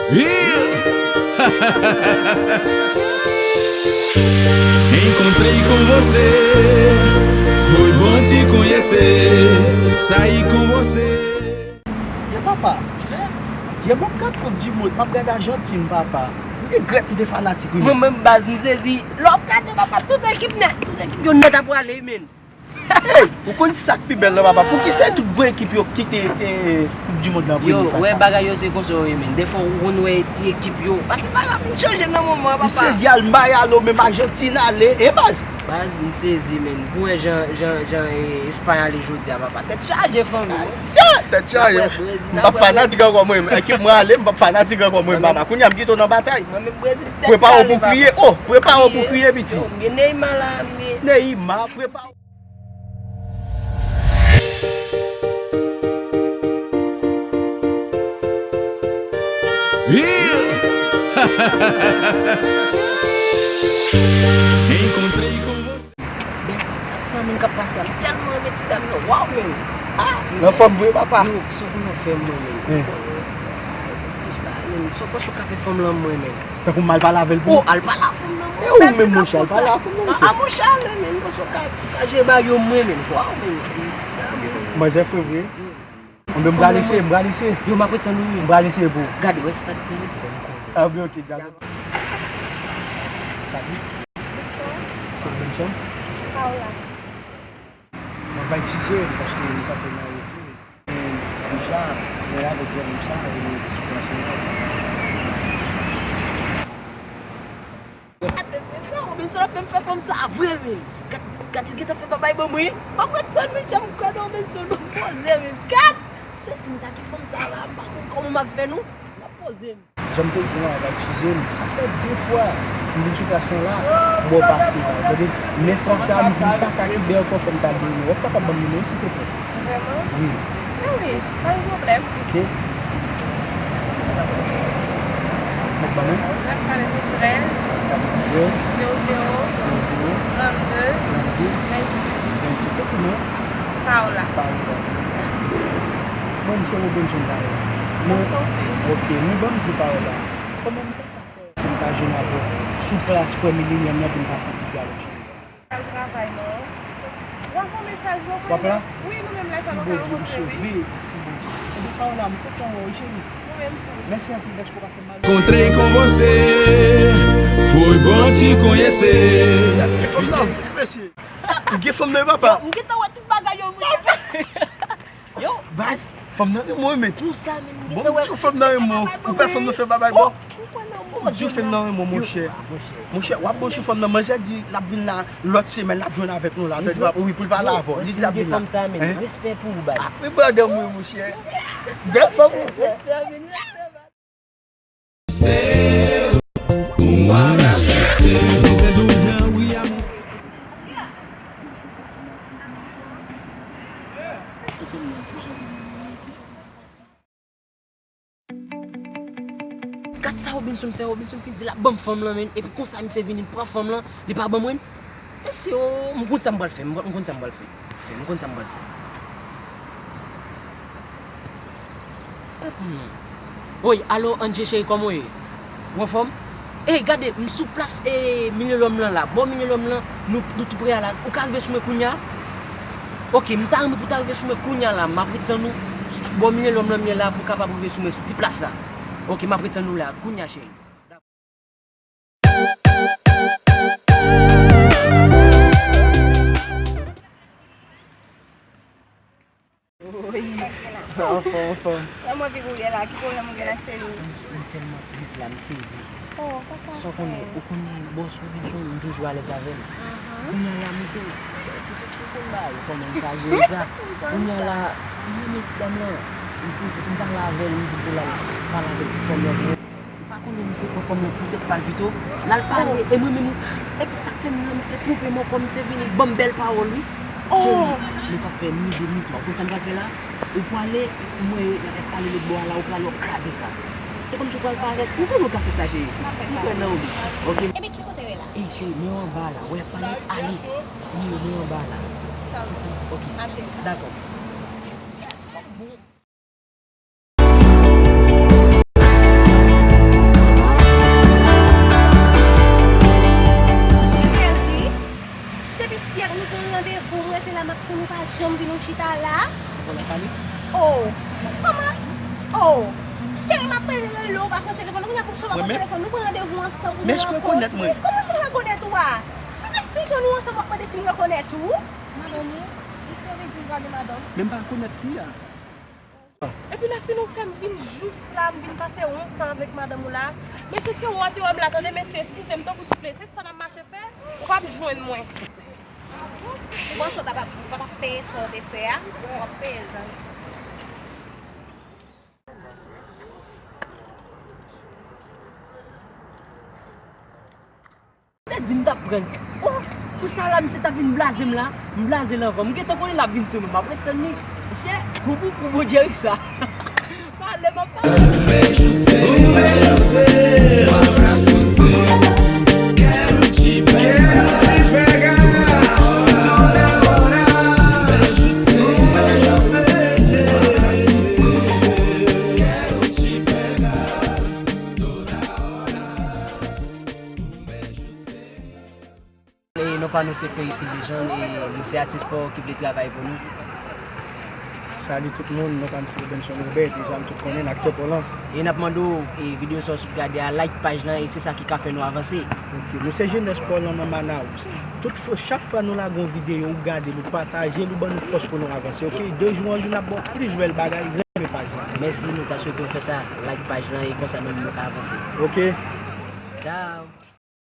Encontrei com você, foi bom te conhecer, saí com você. Ya papa, ya bon kat kon di mot, map gade Argentine papa. Mwen gret tout de fanatik ou Mwen men baz mwen sezi, lop gade papa, tout ekip yo net ap wale men. Hey, ou kon di sak pi bel la papa, pou ki se tout bon ekip yo kite Coupe du Monde la pou Yo, wè bagay yo se konso men, defo ou wè ti ekip yo. Pase bagay mwen chanje nan mouman papa. Mwen sezi al Mayalo, men Argentine ale, e baz. Baz mwen sezi men, pou wè jan Espanya le jodi a papa. Te chanje fon men. Te chanje, mwen fanatik an kwa mwen, ekip mwen ale, mwen fanatik an kwa mwen papa. Koun yam gito nan batay. Prepare pou kriye, prepare pou kriye biti. Mwen Neymar la, mwen Neymar, prepare. Encontrei com você. Sa men ka pase am, telman men ti dam nou, waw men. Nan fòm vwe papa. Yo, so kon nou fè mwen men. So kon sou ka fè fòm lan mwen men. Te kou mal pa lavel pou? Al pa la fòm lan mwen. Ou men mouchal, pa la fòm lan mwen. A mouchal men, so ka aje bagyo mwen men, waw men. Mwen zè fè vwe? Mwen mbralise. Yo ma pwè tan nou men. Mbralise pou? Gade wè stad kou. A bè ok, jaze. Sabi? Se mwen son? Paula. Mwen va etize, paske mwen ka fè nan yotou. Déjà, mwen la vek zè mwen sa, mwen se pranse nan. Ate se sa, men so la fè mfè fòm sa avre men. Gade l geta fè babay bon mwen. Ma pwè tan men jam kado men so nou pose men. Kat! Se sin ta ki fòm sa la, bakon koman ma fè nou, la pose men. J'aime te di nan, va etize, ça fait 2 fois. Mwen sou kasen la, mwen pase la. Men Fransa mwen di mwen pa kaki be ankon fèm ta di. Wè pa ban mwen si te plè. Vraiment? Oui. Oui, pas de problème. Ok. Mwen ban mwen? La parole de 13, 00, 32, 26. C'est comment? Paula. Mwen se mwen ben jen la. Ok, mwen ban mwen Paula. Comment mwen ta fè? Mwen ta jen la pou. Sou plas pou Emily mwen ta fè ti dialog. Al travail, non? Ou encore message, vous Papa? Oui, nous-mêmes, là, ça Si va bon faire Dieu, un monsieur, peu. vite. Si bon Dieu. Et puis Paula, mwen te ton chéri. Nous-mêmes. Merci un peu d'être pour faire mal. Encontrei com você, foi bom te conhecer. Monsieur. Mwen fòm nan papa. Mwen geta wè tout bagay yo mwen. Yo, Bas, fòm nan mwen men. tout sa men. Bon, mwen fòm nan mwen. Ou pe fòm nan fè babay bon. Mwen Dieu fait nan mwen mon cher. Mon cher, wap bon sou fòm nan mwen jè di la bin la l'autre semaine la journée avec nous là. Oui, pour pas la avant. Li di la bin la. fòm sa men, respect pou ou bay. Mais pas de moi mon cher. Belle fòm. Respect men. Abraço seu, dizendo não e amor. Kat sa Robinson fin di la bom fòm lan men, epi kon sa mi se vini pra fòm lan, li pa bom mwen. Esi yo, mwen kont sa mbal fè, mwen kont sa mbal fè. Oye, alo Anje chéri komo e? Wè fòm? Gade, m sou plas minye lom lan la. Bon minye lom lan, nou tout pre ala. Ou ka rive sou me kounya? Ok, m ta rive pou ta rive sou me kounya la. Ma preten nou, bon minye lom lan miye la pou kapab rive sou me sou ti plas la. Ok, ma preten nou la. Kounya chéri. Fòm. La mwen vi gouye la, ki pou la mwen gen la seli. Mwen telman tris la, m sezi. Oh, papa. So kon, ou kon bon sou Robinson, m toujou ale zaven. Kounya la, m te, ti se chou kon ba, ou kon men kaje za. Kounya la, m ti dam la, m se m par la vel, m zi pou la, par la vel pou fòm yon. Pa kon m se pou fòm yon, pou tek pal pito. Lal pale, e mwen men nou, epi sak fèm nan, m se trompe mwen kon, m se vini, bom bel parol lui. M pa fè mi de mi, kon sa m va fè la, ou pou ale, mwen yon pale le bo la, ou pou ale okaze sa. Se kon chou kwa l paret, mwen fè mwen ka fè sa jè. Mwen fè nan oubi. Ok. Ebe ki kote we la? Chéri, mwen yon ba la, wè pale ali. Mwen yon ba la. Ok. D'accord. fier, nous avons rendez-vous, nous sommes là, nous pas jamais venir chita là. On a parlé. Oh, comment? Oh, chérie, m'appelle le lot, par contre, téléphone, nous avons pour téléphone, nous prenons rendez-vous ensemble. Mais je peux connaître moi. Comment tu reconnais toi? Mais si que nous ensemble, pas de si nous reconnaître tout. Madame, il faut regarder madame. Même pas connaître fille. Et puis la fille nous fait venir juste là, venir passer 11 ans avec madame là. Mais c'est si on va te là, attendez, mais c'est excusez-moi pour vous plaît, c'est ça n'a marché fait, on va joindre moi. Moi je vais payer ça de faire, on va payer ça. Dit me t'apprendre. Oh, pour ça là, monsieur t'a vinn blaser là, blaser là. Moi qu'est-ce qu'on la vinn sur moi, après tenir. Monsieur, pour dire ça. Parlez moi pas. Um beijo seu, abraço seu. Quero te pegar toda hora. Beijo seu, abraço seu. Quero te pegar toda hora. Beijo seu. Et nous pas nous c'est fait ici les gens et nous c'est artiste pour qui veut travailler pour nous. Salut tout le monde, nous sommes Benson Robert, nous sommes tous connus acteurs pour l'homme. Et nous demandons et vidéo sur regarder à like page là et c'est ça qui a fait nous avancer. Ok, nous sommes jeunes sport dans Manaus. Toutefois, chaque fois nous avons une vidéo, nous regardons, nous partageons, nous donnons une force pour nous avancer. Ok, 2 jours en jour, nous avons plus de bagages, nous avons page. Merci, nous t'as souhaité faire ça, like page là et comme ça même nous avons avancé. Ok. Ciao.